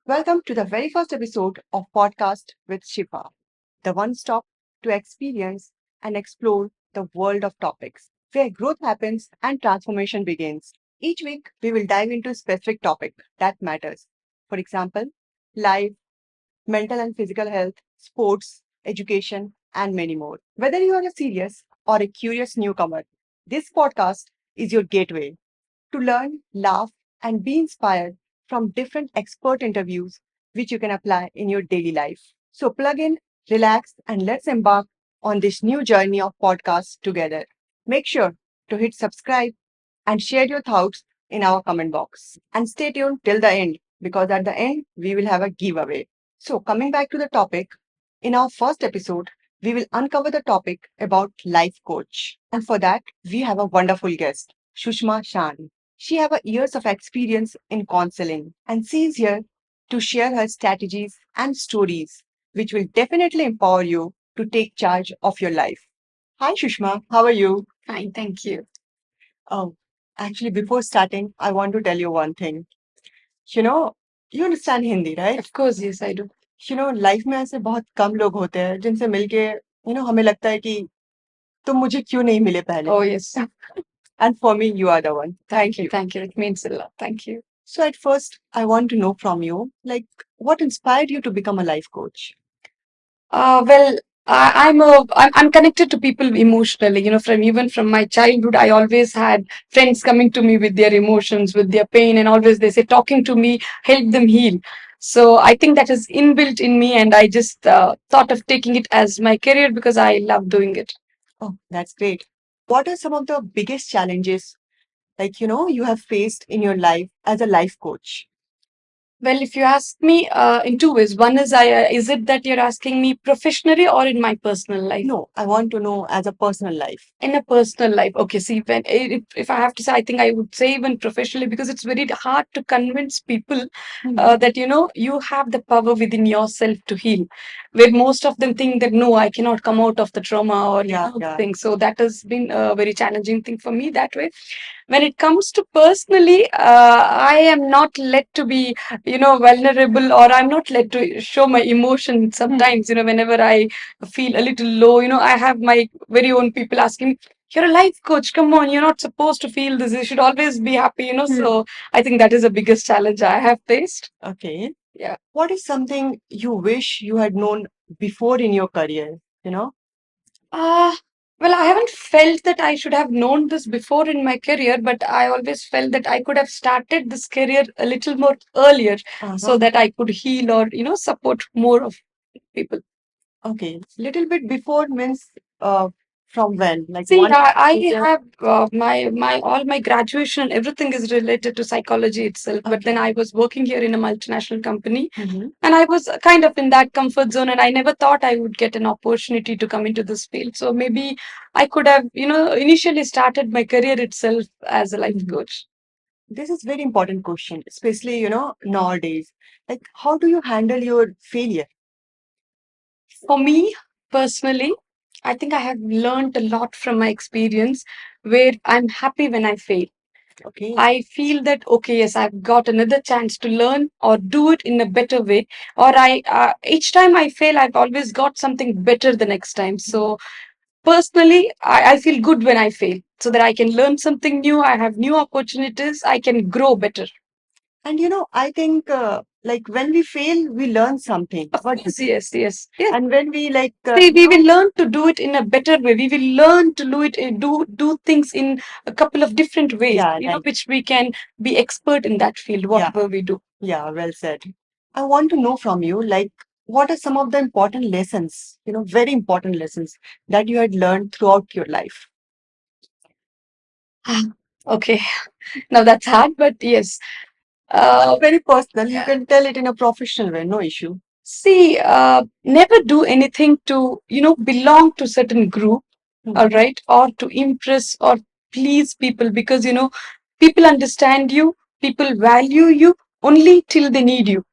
Welcome to the very first episode of Podcast with Shifa, the one stop to experience and explore the world of topics where growth happens and transformation begins. Each week, we will dive into a specific topic that matters. For example, life, mental and physical health, sports, education, and many more. Whether you are a serious or a curious newcomer, this podcast is your gateway to learn, laugh, and be inspired from different expert interviews which you can apply in your daily life. So plug in, relax, and let's embark on this new journey of podcasts together. Make sure to hit subscribe and share your thoughts in our comment box. And stay tuned till the end because at the end we will have a giveaway. So coming back to the topic, in our first episode, we will uncover the topic about life coach. And for that, we have a wonderful guest, Shushma Shan. She has years of experience in counseling and she is here to share her strategies and stories, which will definitely empower you to take charge of your life. Hi, Shushma. How are you? Fine, thank you. Oh, actually, before starting, I want to tell you one thing. You know, you understand Hindi, right? Of course, yes, I do. Life में ऐसे बहुत कम लोग होते हैं जिनसे मिलके हमें लगता है कि तुम मुझे क्यों नहीं मिले पहले. Oh, yes. And for me, you are the one. Thank you. Thank you. It means a lot. Thank you. So at first, I want to know from you, like, what inspired you to become a life coach? Well, I'm connected to people emotionally. From even from my childhood, I always had friends coming to me with their emotions, with their pain, and always they say talking to me help them heal. So I think that is inbuilt in me, and I just thought of taking it as my career because I love doing it. Oh, that's great. What are some of the biggest challenges, like, you have faced in your life as a life coach? Well, if you ask me in two ways, one is is it that you're asking me professionally or in my personal life? No, I want to know as a personal life. In a personal life, okay. See, when if I have to say, I think I would say even professionally because it's very hard to convince people that you have the power within yourself to heal. Where most of them think that no, I cannot come out of the trauma or thing. So that has been a very challenging thing for me that way. When it comes to personally, I am not let to be vulnerable, or I'm not let to show my emotion sometimes. Whenever I feel a little low, I have my very own people asking me, you're a life coach, come on, you're not supposed to feel this, you should always be happy. So I think that is the biggest challenge I have faced. Okay. Yeah. What is something you wish you had known before in your career? You know? uh well, I haven't felt that I should have known this before in my career, but I always felt that I could have started this career a little more earlier so that I could heal or support more of people. Okay. Little bit before means from when? Like See, one I year? have my all my graduation, everything is related to psychology itself. But then I was working here in a multinational company, and I was kind of in that comfort zone, and I never thought I would get an opportunity to come into this field. So maybe I could have, initially started my career itself as a life coach. This is very important question, especially, nowadays. Like, how do you handle your failure? For me personally, I think I have learned a lot from my experience where I'm happy when I fail. Okay. I feel that, okay, yes, I've got another chance to learn or do it in a better way. Or each time I fail, I've always got something better the next time. So personally, I feel good when I fail so that I can learn something new. I have new opportunities. I can grow better. And I think like when we fail, we learn something. Of course, yes, yes, yes. And when we like, See, we will learn to do it in a better way. We will learn to do it, do things in a couple of different ways. yeah, like, Which we can be expert in that field, yeah, whatever we do. yeah, well said. I want to know from you, like, what are some of the important lessons, very important lessons that you had learned throughout your life? Okay, now that's hard, but yes. Very personal. You can tell it in a professional way, no issue. See, never do anything to, belong to certain group, all right, or to impress or please people because, people understand you, people value you only till they need you.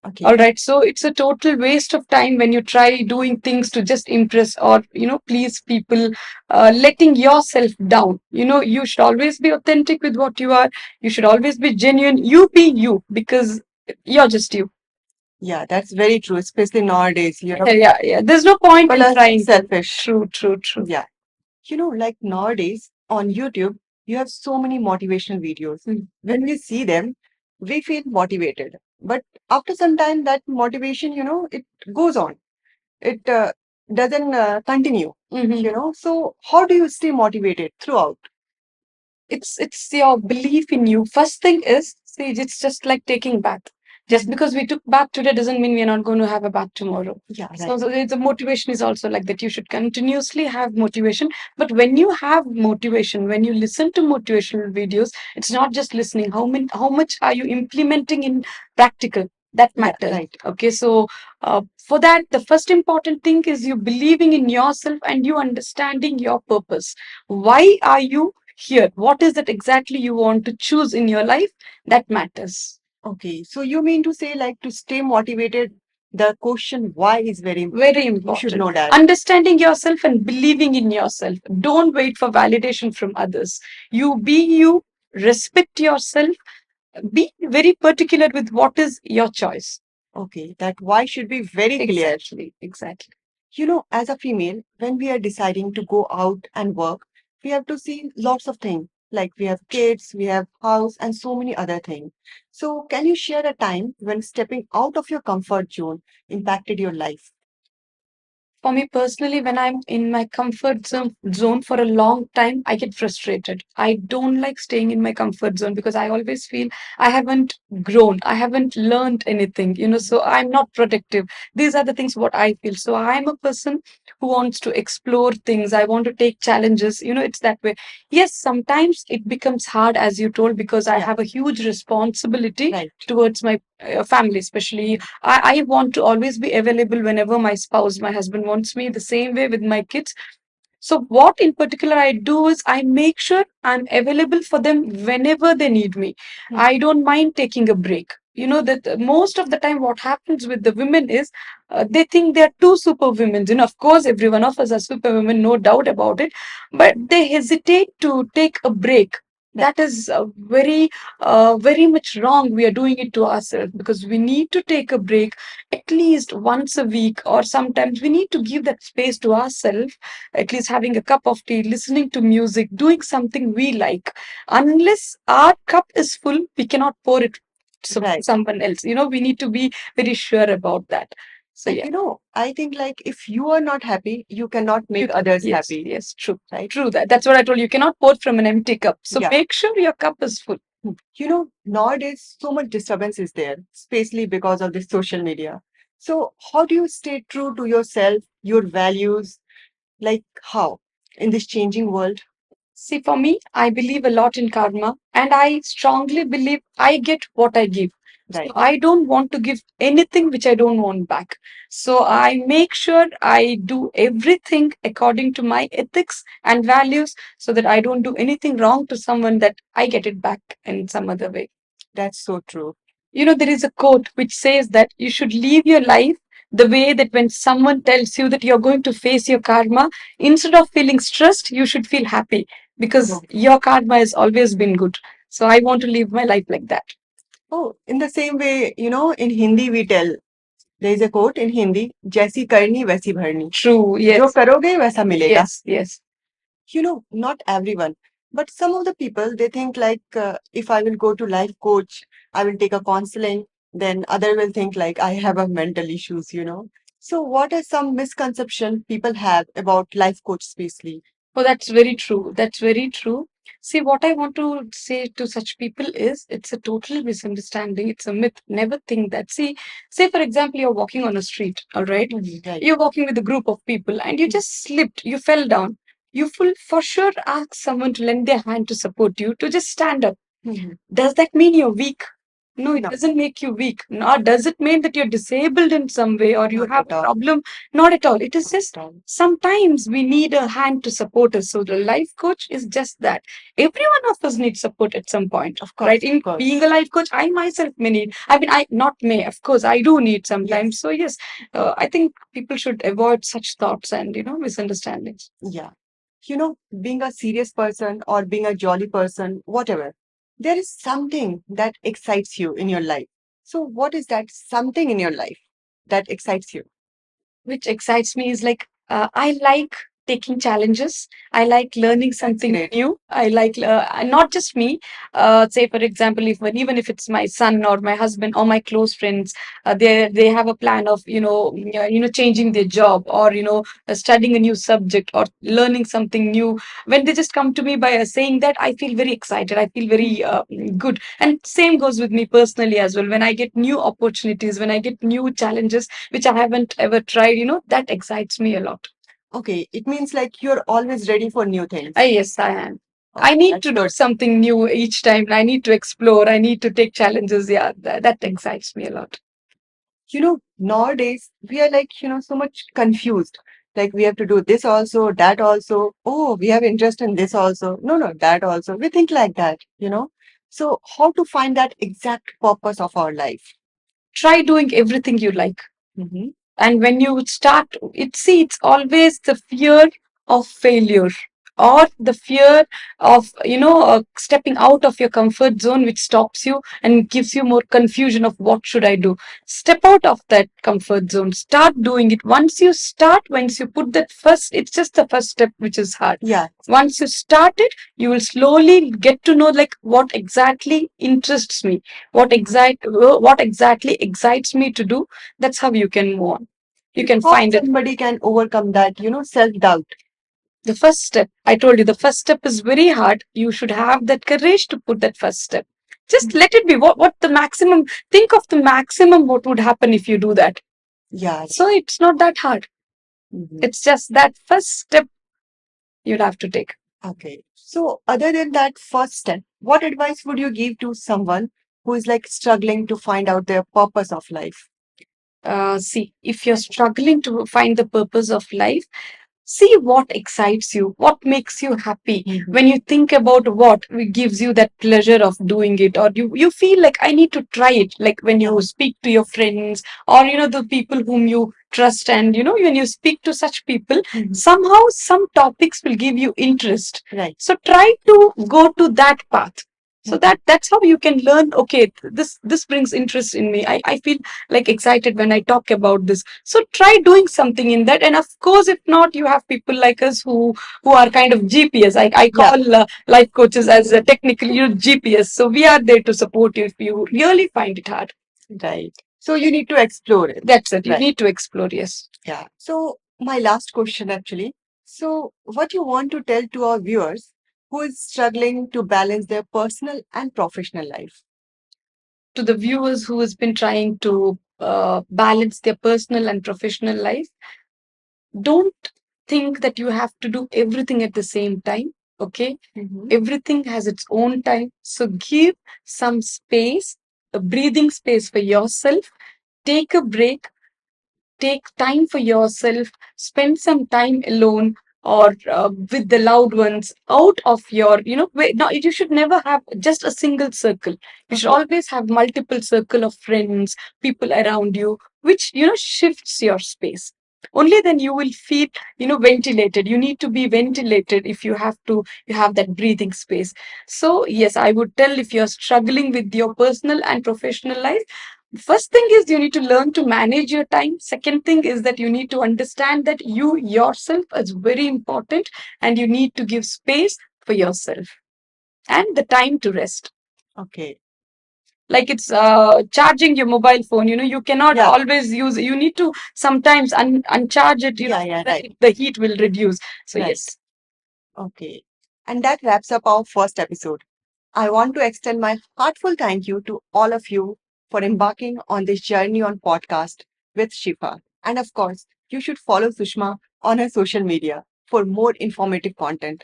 Okay. All right. So it's a total waste of time when you try doing things to just impress or, please people, letting yourself down. You should always be authentic with what you are. You should always be genuine. You be you because you're just you. Yeah, that's very true, especially nowadays. Yeah. There's no point People in are trying to. selfish. True. Yeah. Like nowadays on YouTube, you have so many motivational videos. When we see them, we feel motivated. But after some time, that motivation, it goes on. It doesn't continue. So how do you stay motivated throughout? It's your belief in you. First thing is, see, it's just like taking bath. Just because we took bath today doesn't mean we're not going to have a bath tomorrow. Yeah, So, right. the motivation is also like that. You should continuously have motivation. But when you have motivation, when you listen to motivational videos, it's not just listening. How much are you implementing in practical? That Yeah, matters. right. Okay, so for that, the first important thing is you believing in yourself and you understanding your purpose. Why are you here? What is it exactly you want to choose in your life? That matters. Okay, so you mean to say, like, to stay motivated, the question why is very Very important. You should important. know that. Understanding yourself and believing in yourself. Don't wait for validation from others. You be you, respect yourself, be very particular with what is your choice. Okay, that why should be very clear. Exactly. As a female, when we are deciding to go out and work, we have to see lots of things. Like we have kids, we have house, and so many other things. So, can you share a time when stepping out of your comfort zone impacted your life? For me personally, when I'm in my zone for a long time, I get frustrated. I don't like staying in my comfort zone because I always feel I haven't grown, I haven't learned anything, so I'm not productive. These are the things what I feel. So I'm a person who wants to explore things. I want to take challenges. It's that way. Yes, sometimes it becomes hard, as you told, because I Yeah, have a huge responsibility right. towards my family, especially I want to always be available whenever my spouse, my husband wants me, the same way with my kids. So, what in particular I do is I make sure I'm available for them whenever they need me. I don't mind taking a break. That most of the time, what happens with the women is they think they're two superwomen. Of course, every one of us are superwomen, no doubt about it, but they hesitate to take a break. That is very much wrong. We are doing it to ourselves because we need to take a break at least once a week, or sometimes we need to give that space to ourselves, at least having a cup of tea, listening to music, doing something we like. Unless our cup is full, we cannot pour it to Right. someone else. We need to be very sure about that. So, And yeah. I think like if you are not happy, you cannot You make can, others yes, happy, yes, true. right? True that. That's what I told you. You cannot pour from an empty cup. So Yeah. make sure your cup is full. Nowadays so much disturbance is there, especially because of the social media. So how do you stay true to yourself, your values? Like how in this changing world? See, for me, I believe a lot in karma, and I strongly believe I get what I give. So Right. I don't want to give anything which I don't want back. So I make sure I do everything according to my ethics and values so that I don't do anything wrong to someone, that I get it back in some other way. That's so true. There is a quote which says that you should live your life the way that when someone tells you that you're going to face your karma, instead of feeling stressed, you should feel happy because Oh, your karma has always been good. So I want to live my life like that. oh, in the same way, in Hindi we tell, there is a quote in Hindi, जैसी करनी वैसी भरनी. True, जो yes. करोगे वैसा मिलेगा. Yes. Not everyone, but some of the people, they think like, if I will go to life coach, I will take a counseling, then other will think like I have a mental issues. So what are some misconception people have about life coach especially? Oh, that's very true. That's very true. See, what I want to say to such people is it's a total misunderstanding. It's a myth. Never think that. See, say for example, you're walking on a street, all right? Right. You're walking with a group of people and you just slipped, you fell down. You will for sure ask someone to lend their hand to support you, to just stand up. Does that mean you're weak? No, it No, doesn't make you weak. Nor does it mean that you're disabled in some way or you not have at a all. problem. Not at all. It is Not just at all. sometimes we need a hand to support us. So the life coach is just that. Every one of us needs support at some point, Of right? course, In of course. being a life coach, I myself may need. I mean, I not may. Of course, I do need sometimes. Yes. So yes, I think people should avoid such thoughts and misunderstandings. Yeah. Being a serious person or being a jolly person, whatever, there is something that excites you in your life. So, what is that something in your life that excites you? Which excites me is like I like taking challenges. I like learning That's something great. new. I like and not just me. Say for example, if even if it's my son or my husband or my close friends, they have a plan of changing their job or studying a new subject or learning something new. When they just come to me by saying that, I feel very excited. I feel very good. And same goes with me personally as well. When I get new opportunities, when I get new challenges which I haven't ever tried, that excites me a lot. Okay, it means like you're always ready for new things. Yes, I am. Oh, I need that's to do good. something new each time. I need to explore. I need to take challenges. Yeah, that excites me a lot. Nowadays we are like, so much confused. Like we have to do this also, that also. Oh, we have interest in this also. No, no, that also. We think like that. So how to find that exact purpose of our life? Try doing everything you like. Hmm. And when you start, it's always the fear of failure or the fear of stepping out of your comfort zone which stops you and gives you more confusion of what should I do. Step out of that comfort zone, start doing it. Once you put that first, it's just the first step which is hard. Yeah. Once you start it, you will slowly get to know like what exactly interests me, what exactly excites me to do. That's how you can move on. You can How find it. somebody can overcome that, self-doubt. The first step, I told you, the first step is very hard. You should have that courage to put that first step. Just let it be. What the maximum, think of the maximum what would happen if you do that. Yeah. So it's not that hard. Mhm. It's just that first step you'll have to take. Okay. So other than that first step, what advice would you give to someone who is like struggling to find out their purpose of life? See, if you're struggling to find the purpose of life, see what excites you, what makes you happy. Mhm. When you think about what gives you that pleasure of doing it, or you feel like I need to try it, like when you speak to your friends or the people whom you trust, and when you speak to such people, Mhm. somehow some topics will give you interest. Right. So try to go to that path. So Mhm. that's how you can learn. Okay, this brings interest in me. I feel like excited when I talk about this. So try doing something in that. And of course, if not, you have people like us who are kind of GPS. I Yeah. call life coaches as a technical GPS. So we are there to support you if you really find it hard. Right. So you need to explore it. That's it. You Right. need to explore. Yes. Yeah. So my last question actually. So what you want to tell to our viewers who is struggling to balance their personal and professional life? To the viewers who has been trying to balance their personal and professional life, don't think that you have to do everything at the same time. Okay, Mhm. everything has its own time. So give some space, a breathing space for yourself. Take a break, take time for yourself, spend some time alone or with the loved ones out of your, no, you should never have just a single circle. You should always have multiple circle of friends, people around you, which, shifts your space. Only then you will feel, ventilated. You need to be ventilated if you have that breathing space. So, yes, I would tell if you're struggling with your personal and professional life, first thing is you need to learn to manage your time. Second thing is that you need to understand that you yourself is very important and you need to give space for yourself and the time to rest. Okay. Like it's charging your mobile phone, you cannot Yeah. always use it. You need to sometimes uncharge it, Yeah, yeah, that right. the heat will reduce. So Right. yes. Okay. And that wraps up our first episode. I want to extend my heartful thank you to all of you for embarking on this journey on podcast with Shifa. And of course, you should follow Sushma on her social media for more informative content.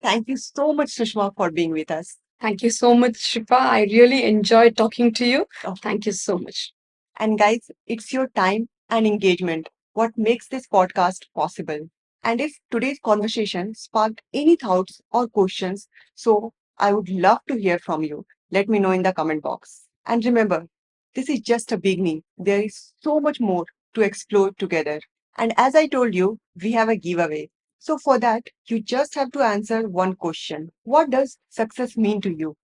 Thank you so much, Sushma, for being with us. Thank you so much, Shifa. I really enjoyed talking to you. Thank you so much. And guys, it's your time and engagement what makes this podcast possible. And if today's conversation sparked any thoughts or questions, so I would love to hear from you. Let me know in the comment box. And remember, this is just a beginning. There is so much more to explore together. And as I told you, we have a giveaway. So for that, you just have to answer one question. What does success mean to you?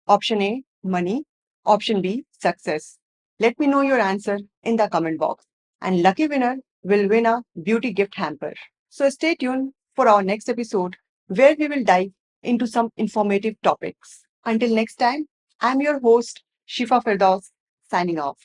Option A, money. Option B, success. Let me know your answer in the comment box. And lucky winner will win a beauty gift hamper. So stay tuned for our next episode where we will dive into some informative topics. Until next time, I'm your host, Shifa Firdaus, signing off.